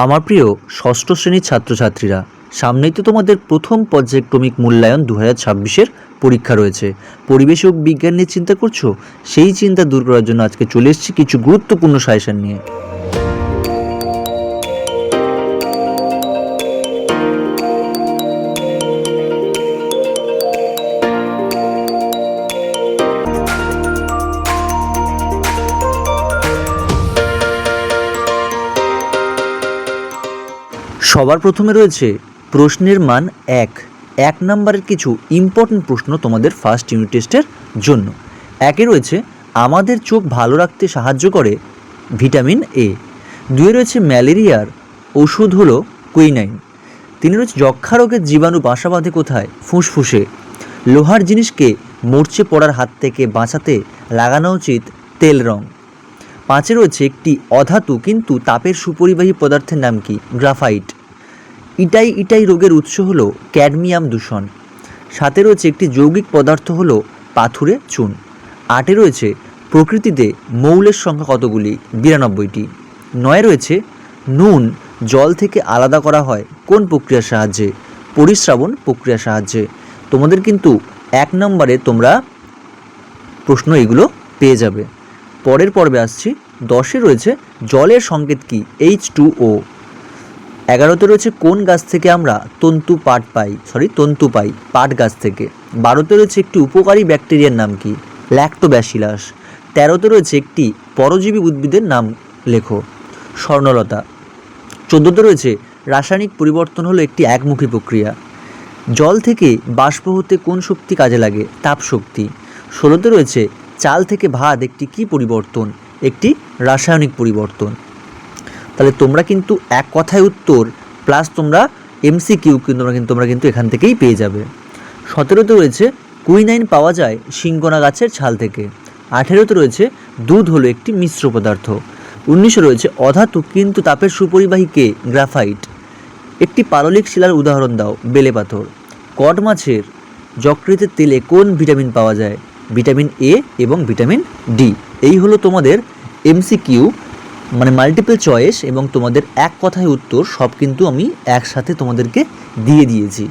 আমার প্রিয় ষষ্ঠ শ্রেণীর ছাত্রছাত্রীরা, সামনেই তো তোমাদের প্রথম পর্যায়ক্রমিক মূল্যায়ন 2026-এর পরীক্ষা রয়েছে। পরিবেশ ও বিজ্ঞান নিয়ে চিন্তা করছো? সেই চিন্তা দূর করার জন্য আজকে চলে এসেছি কিছু গুরুত্বপূর্ণ সাজেশন নিয়ে। সবার প্রথমে রয়েছে প্রশ্নের মান 1 নম্বরের কিছু ইম্পর্টেন্ট প্রশ্ন তোমাদের ফার্স্ট ইউনিট টেস্টের জন্য। 1-এ রয়েছে আমাদের চোখ ভালো রাখতে সাহায্য করে ভিটামিন এ। 2-এ রয়েছে ম্যালেরিয়ার ওষুধ হলো কুইনাইন। 3-এ রয়েছে যক্ষা রোগের জীবাণু বাসা বাঁধে কোথায়? ফুসফুসে। লোহার জিনিসকে মরচে পড়ার হাত থেকে বাঁচাতে লাগানো উচিত তেল রং। 5-এ রয়েছে একটি অধাতু কিন্তু তাপের সুপরিবাহী পদার্থের নাম কি? গ্রাফাইট। ইটাই রোগের উৎস হলো ক্যাডমিয়াম দূষণ। 7-এ রয়েছে একটি যৌগিক পদার্থ হলো পাথুরে চুন। 8-এ রয়েছে প্রকৃতিতে মৌলের সংখ্যা কতগুলি? 92টি। 9-এ রয়েছে নুন জল থেকে আলাদা করা হয় কোন প্রক্রিয়ার সাহায্যে? পরিস্রাবন প্রক্রিয়ার সাহায্যে। তোমাদের কিন্তু 1 নম্বরে তোমরা প্রশ্ন এগুলো পেয়ে যাবে। পরের পর্বে আসছি। 10-এ রয়েছে জলের সংকেত কি? H2O। 11-তে রয়েছে কোন গাছ থেকে আমরা তন্তু পাই? পাট গাছ থেকে। 12-তে রয়েছে একটি উপকারী ব্যাকটেরিয়ার নাম কি? ল্যাক্টোব্যাসিলাস। 13-তে রয়েছে একটি পরজীবী উদ্ভিদের নাম লেখো। স্বর্ণলতা। 14-তে রয়েছে রাসায়নিক পরিবর্তন হলো একটি একমুখী প্রক্রিয়া। জল থেকে বাষ্প হতে কোন শক্তি কাজে লাগে? তাপ শক্তি। 16-তে রয়েছে চাল থেকে ভাত একটি কি পরিবর্তন? একটি রাসায়নিক পরিবর্তন। তাহলে তোমরা কিন্তু এক কথায় উত্তর প্লাস তোমরা MCQ তোমরা কিন্তু এখান থেকেই পেয়ে যাবে। 17-তে রয়েছে কুইনাইন পাওয়া যায় সিঙ্গোনা গাছের ছাল থেকে। 18-তে রয়েছে দুধ হলো একটি মিশ্র পদার্থ। 19-এ রয়েছে অধাতু কিন্তু তাপের সুপরিবাহী কে? গ্রাফাইট। একটি পাললিক শিলার উদাহরণ দাও। বেলে পাথর। কড মাছের যকৃতের তেলে কোন ভিটামিন পাওয়া যায়? ভিটামিন এ এবং ভিটামিন ডি। এই হলো তোমাদের MCQ মাল্টিপল চয়েস এবং তোমাদের এক কথায় উত্তর সব কিন্তু আমি একসাথে তোমাদেরকে দিয়ে দিয়েছি।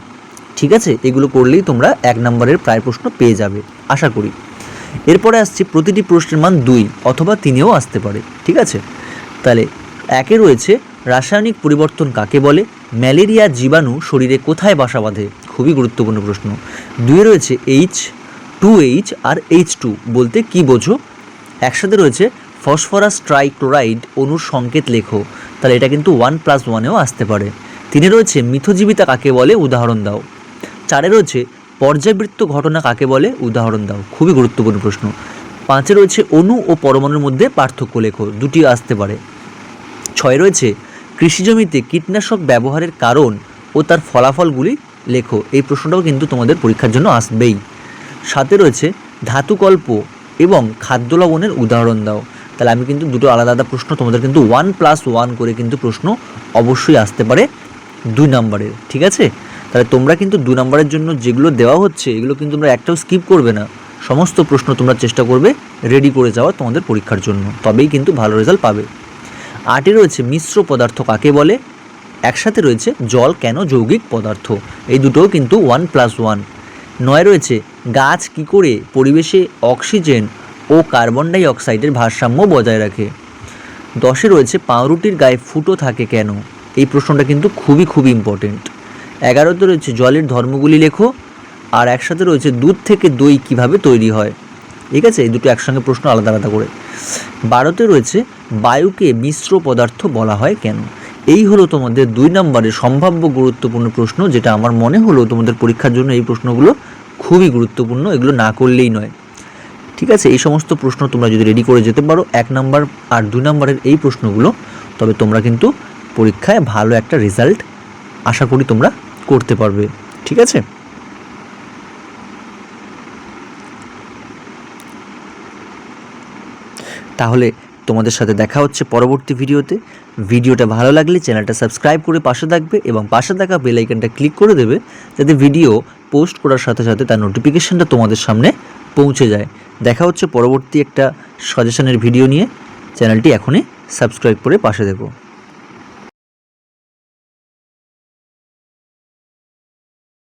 ঠিক আছে, এগুলো করলেই তোমরা 1 নম্বরের প্রায় প্রশ্ন পেয়ে যাবে আশা করি। এরপরে আসছি প্রতিটি প্রশ্নের মান 2 অথবা 3-এও আসতে পারে। ঠিক আছে, তাহলে 1-এ রয়েছে রাসায়নিক পরিবর্তন কাকে বলে? ম্যালেরিয়া জীবাণু শরীরে কোথায় বাসা বাঁধে? খুবই গুরুত্বপূর্ণ প্রশ্ন। 2-এ রয়েছে H2H আর H2 বলতে কি বোঝো? একসাথে রয়েছে ফসফরাস ট্রাইক্লোরাইড অণুর সংকেত লেখো। তাহলে এটা কিন্তু 1+1-এও আসতে পারে। 3-এ রয়েছে মিথজীবিতা কাকে বলে? উদাহরণ দাও। 4-এ রয়েছে পর্যাবৃত্ত ঘটনা কাকে বলে? উদাহরণ দাও। খুবই গুরুত্বপূর্ণ প্রশ্ন। 5-এ রয়েছে অণু ও পরমাণুর মধ্যে পার্থক্য লেখো। 2টি আসতে পারে। 6-এ রয়েছে কৃষিজমিতে কীটনাশক ব্যবহারের কারণ ও তার ফলাফলগুলি লেখো। এই প্রশ্নটাও কিন্তু তোমাদের পরীক্ষার জন্য আসবেই। 7-এ রয়েছে ধাতুকল্প এবং খাদ্য লবণের উদাহরণ দাও। তাহলে আমি কিন্তু দুটো আলাদা আলাদা প্রশ্ন তোমাদের কিন্তু 1+1 করে কিন্তু প্রশ্ন অবশ্যই আসতে পারে 2 নম্বরের। ঠিক আছে, তাহলে তোমরা কিন্তু 2 নম্বরের জন্য যেগুলো দেওয়া হচ্ছে এগুলো কিন্তু তোমরা একটাও স্কিপ করবে না। সমস্ত প্রশ্ন তোমরা চেষ্টা করবে রেডি করে যাওয়া তোমাদের পরীক্ষার জন্য, তবেই কিন্তু ভালো রেজাল্ট পাবে। 8-এ রয়েছে মিশ্র পদার্থ কাকে বলে? একসাথে রয়েছে জল কেন যৌগিক পদার্থ। এই দুটোও কিন্তু 1+1। 9-এ রয়েছে গাছ কি করে পরিবেশে অক্সিজেন ও কার্বন ডাই অক্সাইডের ভারসাম্য বজায় রাখে। 10-এ রয়েছে পাউরুটির গায়ে ফুটো থাকে কেন? এই প্রশ্নটা কিন্তু খুবই ইম্পর্টেন্ট। 11-তে রয়েছে জলের ধর্মগুলি লেখো। আর একসাথে রয়েছে দুধ থেকে দই কিভাবে তৈরি হয়। ঠিক আছে, এই দুটো একসঙ্গে প্রশ্ন আলাদা আলাদা করে। 12-তে রয়েছে বায়ুকে মিশ্র পদার্থ বলা হয় কেন? এই হলো তোমাদের 2 নম্বরের সম্ভাব্য গুরুত্বপূর্ণ প্রশ্ন, যেটা আমার মনে হলো তোমাদের পরীক্ষার জন্য এই প্রশ্নগুলো খুবই গুরুত্বপূর্ণ, এগুলো না করলেই নয়। ঠিক আছে, এই সমস্ত প্রশ্ন তোমরা যদি রেডি করে যেতে পারো 1 নম্বর আর 2 নম্বরের এই প্রশ্নগুলো, তবে তোমরা কিন্তু পরীক্ষায় ভালো একটা রেজাল্ট আশা করি তোমরা করতে পারবে। ঠিক আছে, তাহলে তোমাদের সাথে দেখা হচ্ছে পরবর্তী ভিডিওতে। ভিডিওটা ভালো লাগলে চ্যানেলটা সাবস্ক্রাইব করে পাশে থাকবে এবং পাশে থাকা বেল আইকনটা ক্লিক করে দেবে, যাতে ভিডিও পোস্ট করার সাথে সাথে তার নোটিফিকেশনটা তোমাদের সামনে পৌঁছে যায়। দেখা হচ্ছে পরবর্তী একটা সাজেশনের ভিডিও নিয়ে। চ্যানেলটি এখনই সাবস্ক্রাইব করে পাশে থেকো।